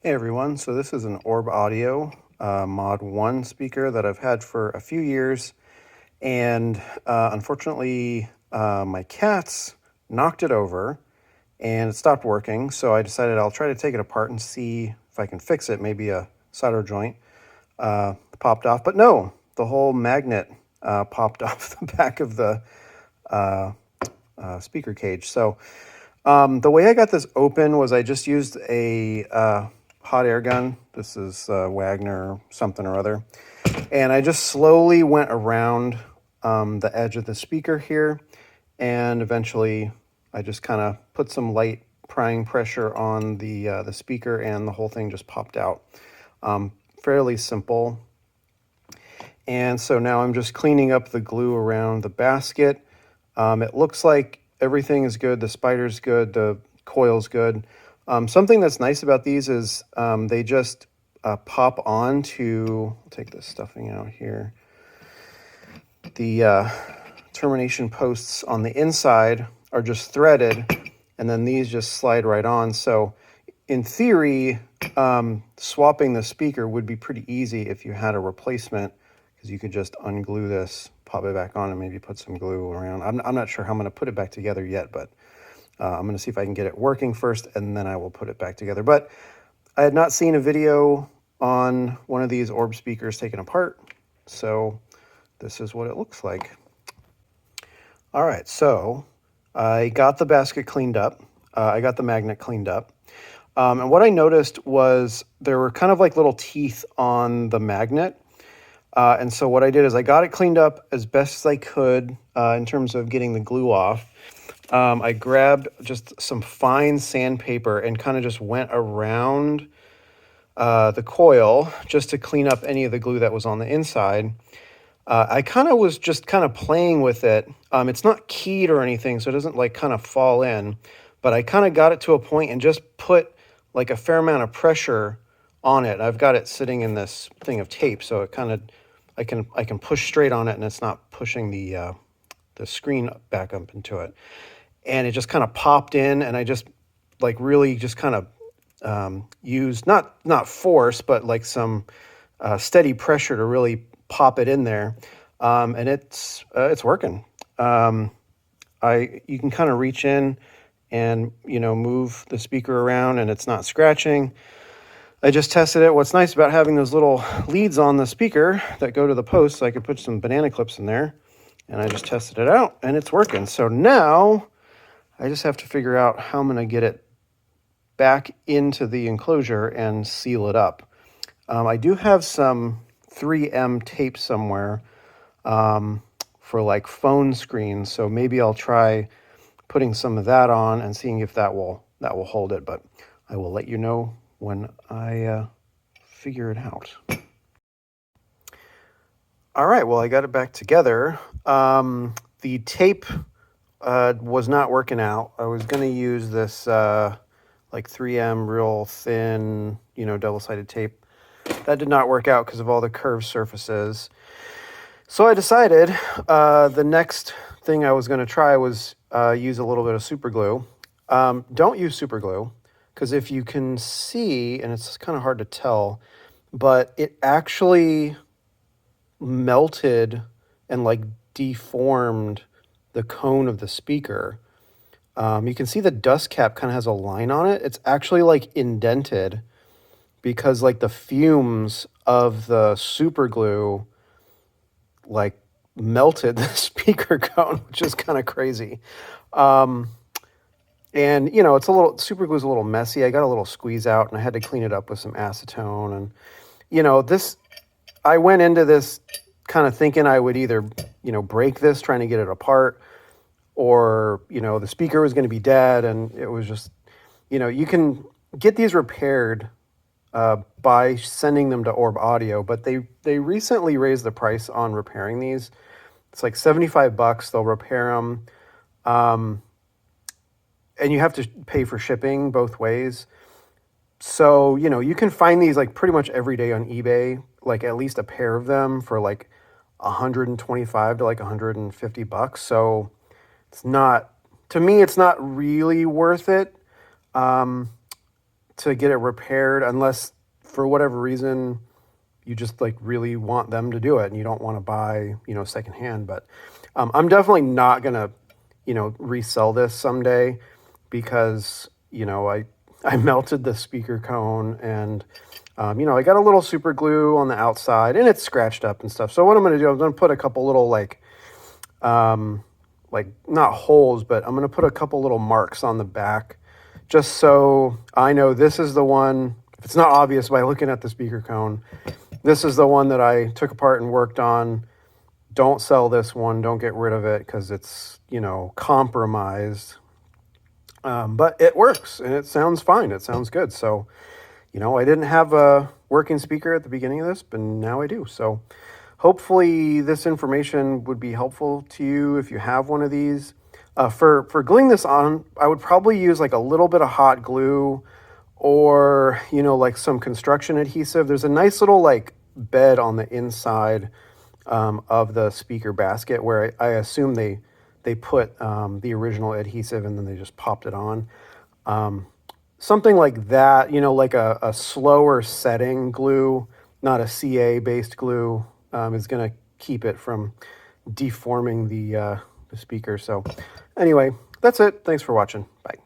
Hey everyone, so this is an Orb Audio Mod 1 speaker that I've had for a few years, and unfortunately my cats knocked it over and it stopped working, so I decided I'll try to take it apart and see if I can fix it. Maybe a solder joint popped off, but no, the whole magnet popped off the back of the speaker cage. So the way I got this open was I just used a hot air gun. This is Wagner something or other. And I just slowly went around the edge of the speaker here. And eventually I just kind of put some light prying pressure on the speaker, and the whole thing just popped out. Fairly simple. And so now I'm just cleaning up the glue around the basket. It looks like everything is good. The spider's good. The coil's good. Something that's nice about these is they just pop on to, I'll take this stuffing out here. The termination posts on the inside are just threaded, and then these just slide right on. So in theory, swapping the speaker would be pretty easy if you had a replacement, because you could just unglue this, pop it back on, and maybe put some glue around. I'm not sure how I'm going to put it back together yet, but I'm going to see if I can get it working first, and then I will put it back together. But I had not seen a video on one of these Orb speakers taken apart, so this is what it looks like. All right, so I got the basket cleaned up. I got the magnet cleaned up. And what I noticed was there were kind of like little teeth on the magnet. And so what I did is I got it cleaned up as best as I could in terms of getting the glue off. I grabbed just some fine sandpaper and kind of just went around the coil just to clean up any of the glue that was on the inside. I kind of was just kind of playing with it. It's not keyed or anything, so it doesn't like kind of fall in, but I kind of got it to a point and just put like a fair amount of pressure on it. I've got it sitting in this thing of tape, so it kind of, I can push straight on it, and it's not pushing the screen back up into it. And it just kind of popped in, and I just like really just kind of used not force, but like some steady pressure to really pop it in there, and it's working. You can kind of reach in and move the speaker around, and it's not scratching. I just tested it. What's nice about having those little leads on the speaker that go to the post, so I could put some banana clips in there, and I just tested it out, and it's working. So now I just have to figure out how I'm going to get it back into the enclosure and seal it up. I do have some 3M tape somewhere for like phone screens, so maybe I'll try putting some of that on and seeing if that will hold it, but I will let you know when I figure it out. All right, well, I got it back together. The tape was not working out. I was going to use this like 3M real thin, double-sided tape. That did not work out because of all the curved surfaces. So I decided the next thing I was going to try was use a little bit of super glue. Don't use super glue, because if you can see, and it's kind of hard to tell, but it actually melted and like deformed the cone of the speaker. You can see the dust cap kind of has a line on it. It's actually like indented because like the fumes of the super glue like melted the speaker cone, which is kind of crazy. And it's super glue's a little messy. I got a little squeeze out, and I had to clean it up with some acetone. And I went into this kind of thinking I would either break this trying to get it apart, or the speaker was going to be dead. And it was just, you can get these repaired by sending them to Orb Audio, but they recently raised the price on repairing these. It's like $75. They'll repair them, and you have to pay for shipping both ways. So you can find these like pretty much every day on eBay, like at least a pair of them for like 125 to like $150. So it's not, to me, it's not really worth it. to get it repaired unless for whatever reason you just like really want them to do it and you don't want to buy, secondhand. But I'm definitely not gonna, resell this someday because, I melted the speaker cone and, I got a little super glue on the outside and it's scratched up and stuff. So what I'm going to do, I'm going to put a couple little like not holes, but I'm going to put a couple little marks on the back just so I know this is the one. If it's not obvious by looking at the speaker cone, this is the one that I took apart and worked on. Don't sell this one. Don't get rid of it because it's, compromised. But it works and it sounds fine. It sounds good. So, I didn't have a working speaker at the beginning of this, but now I do. So hopefully this information would be helpful to you if you have one of these. For gluing this on, I would probably use like a little bit of hot glue or, like some construction adhesive. There's a nice little like bed on the inside of the speaker basket where I assume they put the original adhesive and then they just popped it on. Something like that, like a slower setting glue, not a CA based glue, is going to keep it from deforming the speaker. So anyway, that's it. Thanks for watching. Bye.